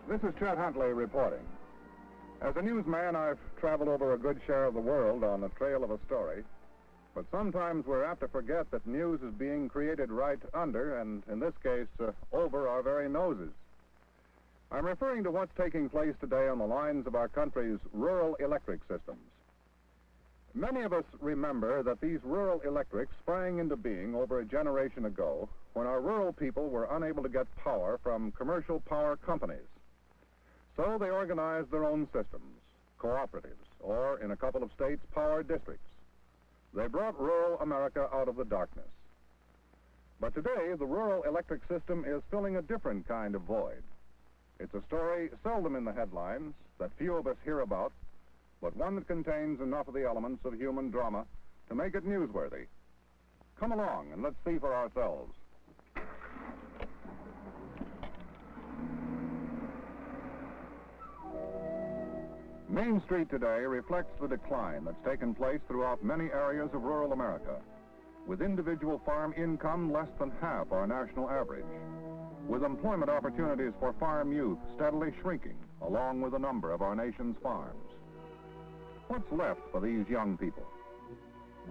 This is Chet Huntley reporting. As a newsman, I've traveled over a good share of the world on the trail of a story, but sometimes we're apt to forget that news is being created right under, and in this case, over our very noses. I'm referring to what's taking place today on the lines of our country's rural electric systems. Many of us remember that these rural electrics sprang into being over a generation ago when our rural people were unable to get power from commercial power companies. So they organized their own systems, cooperatives, or in a couple of states, power districts. They brought rural America out of the darkness. But today, the rural electric system is filling a different kind of void. It's a story seldom in the headlines that few of us hear about, but one that contains enough of the elements of human drama to make it newsworthy. Come along and let's see for ourselves. Main Street today reflects the decline that's taken place throughout many areas of rural America, with individual farm income less than half our national average, with employment opportunities for farm youth steadily shrinking along with a number of our nation's farms. What's left for these young people?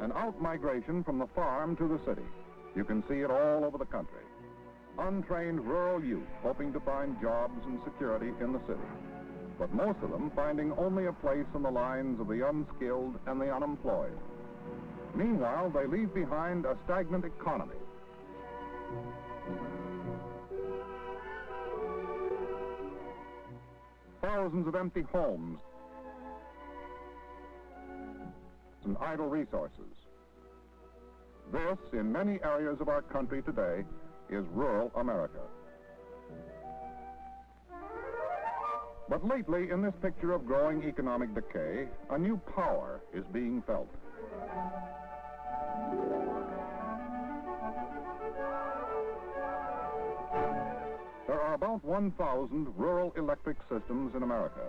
An out-migration from the farm to the city. You can see it all over the country. Untrained rural youth hoping to find jobs and security in the city, but most of them finding only a place on the lines of the unskilled and the unemployed. Meanwhile, they leave behind a stagnant economy. Thousands of empty homes and idle resources. This, in many areas of our country today, is rural America. But lately, in this picture of growing economic decay, a new power is being felt. There are about 1,000 rural electric systems in America.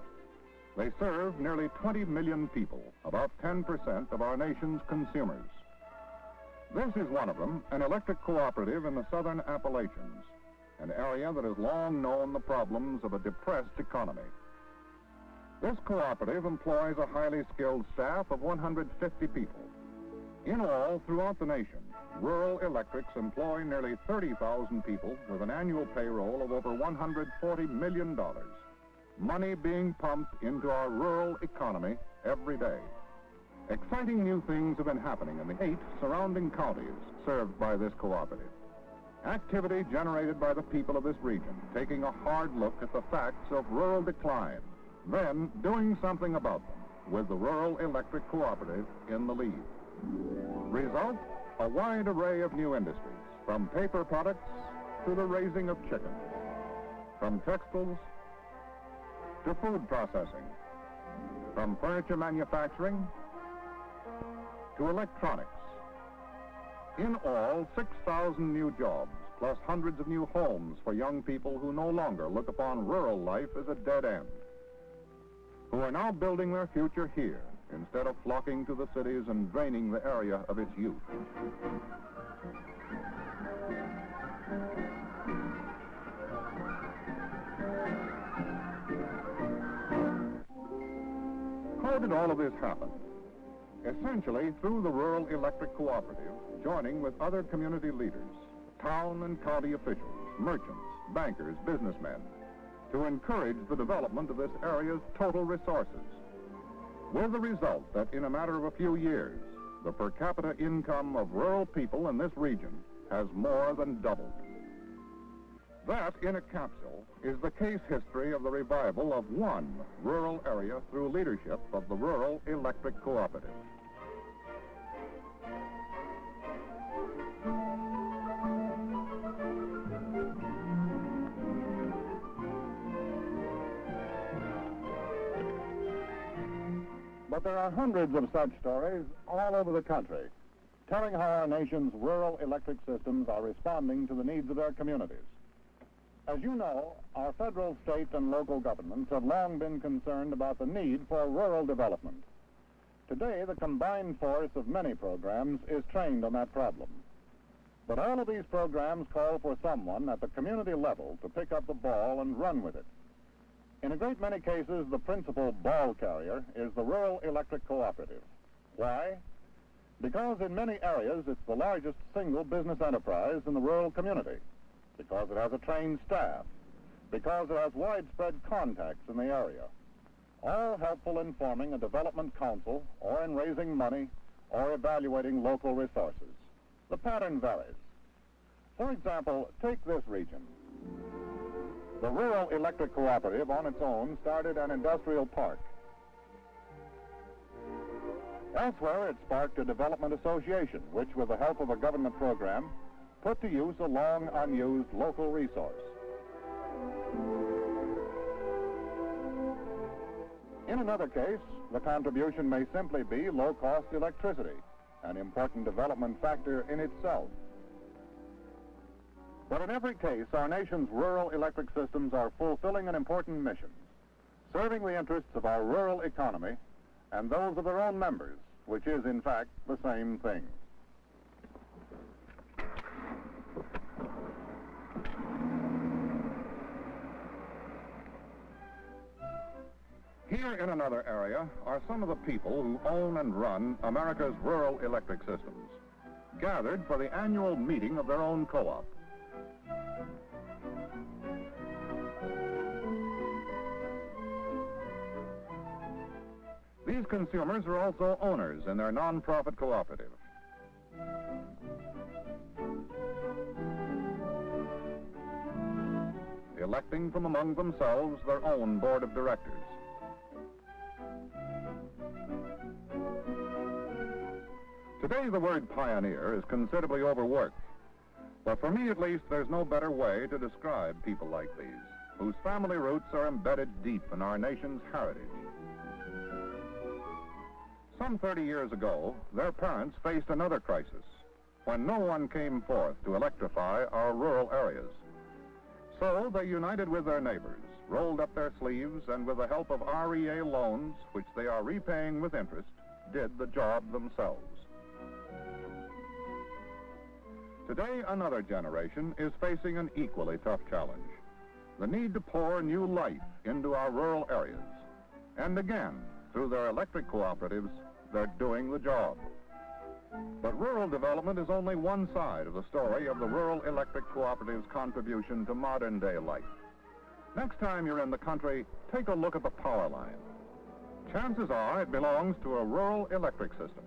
They serve nearly 20 million people, about 10% of our nation's consumers. This is one of them, an electric cooperative in the southern Appalachians, an area that has long known the problems of a depressed economy. This cooperative employs a highly skilled staff of 150 people. In all, throughout the nation, Rural Electrics employ nearly 30,000 people with an annual payroll of over $140 million. Money being pumped into our rural economy every day. Exciting new things have been happening in the 8 surrounding counties served by this cooperative. Activity generated by the people of this region, taking a hard look at the facts of rural decline, then doing something about them with the Rural Electric Cooperative in the lead. Result, a wide array of new industries, from paper products to the raising of chicken, from textiles to food processing, from furniture manufacturing to electronics. In all, 6,000 new jobs, plus hundreds of new homes for young people who no longer look upon rural life as a dead end, who are now building their future here instead of flocking to the cities and draining the area of its youth. How did all of this happen? Essentially through the Rural Electric Cooperative, joining with other community leaders, town and county officials, merchants, bankers, businessmen, to encourage the development of this area's total resources, with the result that in a matter of a few years, the per capita income of rural people in this region has more than doubled. That, in a capsule, is the case history of the revival of one rural area through leadership of the Rural Electric Cooperative. But there are hundreds of such stories all over the country, telling how our nation's rural electric systems are responding to the needs of their communities. As you know, our federal, state, and local governments have long been concerned about the need for rural development. Today, the combined force of many programs is trained on that problem. But all of these programs call for someone at the community level to pick up the ball and run with it. In a great many cases, the principal ball carrier is the Rural Electric Cooperative. Why? Because in many areas it's the largest single business enterprise in the rural community, because it has a trained staff, because it has widespread contacts in the area, all helpful in forming a development council or in raising money or evaluating local resources. The pattern varies. For example, take this region. The Rural Electric Cooperative on its own started an industrial park. Elsewhere, it sparked a development association, which, with the help of a government program, put to use a long unused local resource. In another case, the contribution may simply be low-cost electricity, an important development factor in itself. But in every case, our nation's rural electric systems are fulfilling an important mission, serving the interests of our rural economy and those of their own members, which is, in fact, the same thing. Here in another area are some of the people who own and run America's rural electric systems, gathered for the annual meeting of their own co-op. These consumers are also owners in their non-profit cooperative. Electing from among themselves their own board of directors. Today, the word pioneer is considerably overworked. But for me, at least, there's no better way to describe people like these, whose family roots are embedded deep in our nation's heritage. Some 30 years ago, their parents faced another crisis, when no one came forth to electrify our rural areas. So they united with their neighbors, rolled up their sleeves, and with the help of REA loans, which they are repaying with interest, did the job themselves. Today, another generation is facing an equally tough challenge, the need to pour new life into our rural areas. And again, through their electric cooperatives, they're doing the job. But rural development is only one side of the story of the Rural Electric Cooperative's contribution to modern-day life. Next time you're in the country, take a look at the power line. Chances are it belongs to a rural electric system.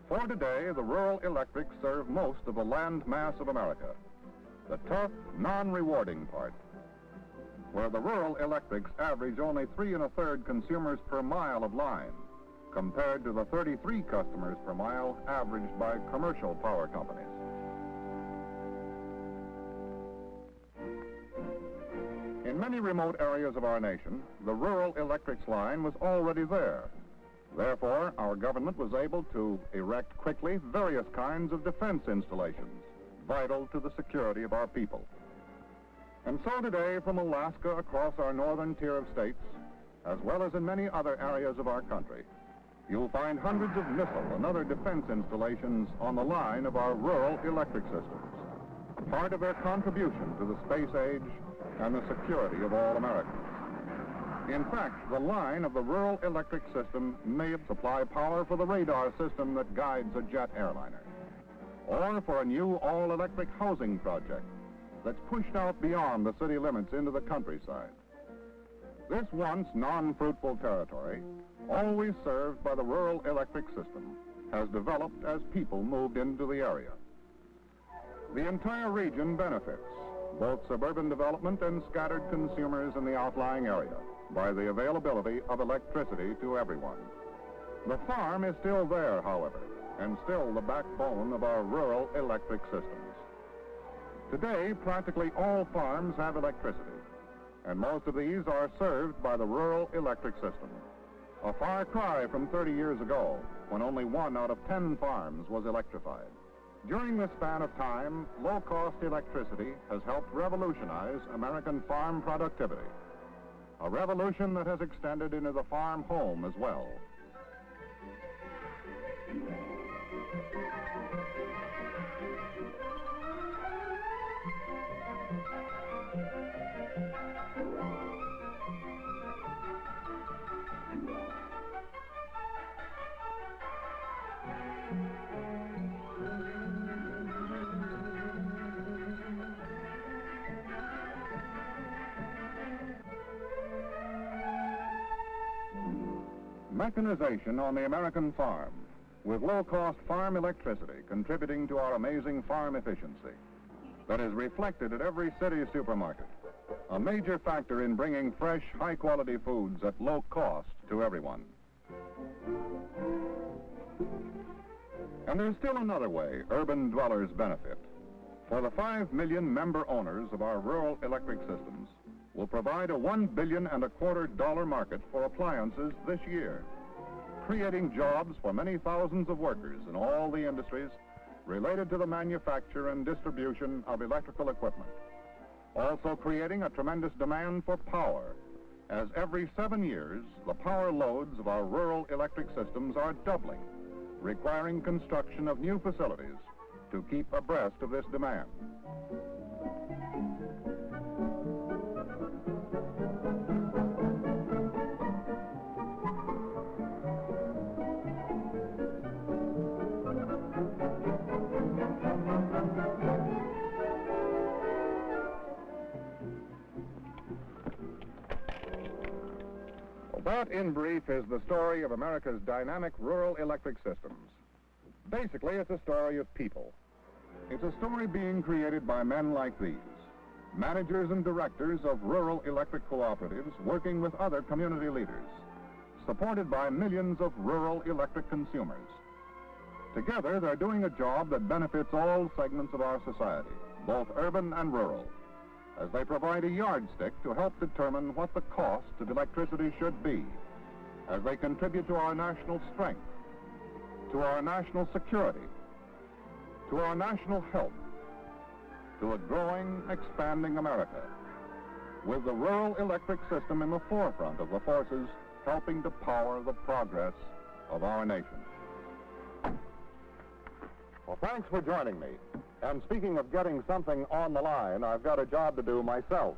For today, the rural electrics serve most of the land mass of America, the tough, non-rewarding part, where the rural electrics average only 3 1/3 consumers per mile of line, compared to the 33 customers per mile averaged by commercial power companies. In many remote areas of our nation, the rural electrics line was already there. Therefore, our government was able to erect quickly various kinds of defense installations, vital to the security of our people. And so today, from Alaska across our northern tier of states, as well as in many other areas of our country, you'll find hundreds of missile and other defense installations on the line of our rural electric systems, part of their contribution to the space age and the security of all Americans. In fact, the line of the rural electric system may supply power for the radar system that guides a jet airliner, or for a new all-electric housing project that's pushed out beyond the city limits into the countryside. This once non-fruitful territory, always served by the rural electric system, has developed as people moved into the area. The entire region benefits, both suburban development and scattered consumers in the outlying area, by the availability of electricity to everyone. The farm is still there, however, and still the backbone of our rural electric systems. Today, practically all farms have electricity, and most of these are served by the rural electric system. A far cry from 30 years ago, when only 1 out of 10 farms was electrified. During this span of time, low-cost electricity has helped revolutionize American farm productivity, a revolution that has extended into the farm home as well. Mechanization on the American farm, with low-cost farm electricity contributing to our amazing farm efficiency that is reflected at every city supermarket, a major factor in bringing fresh, high-quality foods at low cost to everyone. And there's still another way urban dwellers benefit. For the 5 million member owners of our rural electric systems, will provide a $1.25 billion market for appliances this year, creating jobs for many thousands of workers in all the industries related to the manufacture and distribution of electrical equipment. Also creating a tremendous demand for power, as every 7 years, the power loads of our rural electric systems are doubling, requiring construction of new facilities to keep abreast of this demand. That, in brief, is the story of America's dynamic rural electric systems. Basically, it's a story of people. It's a story being created by men like these, managers and directors of rural electric cooperatives working with other community leaders, supported by millions of rural electric consumers. Together, they're doing a job that benefits all segments of our society, both urban and rural, as they provide a yardstick to help determine what the cost of electricity should be, as they contribute to our national strength, to our national security, to our national health, to a growing, expanding America, with the rural electric system in the forefront of the forces helping to power the progress of our nation. Well, thanks for joining me. And speaking of getting something on the line, I've got a job to do myself.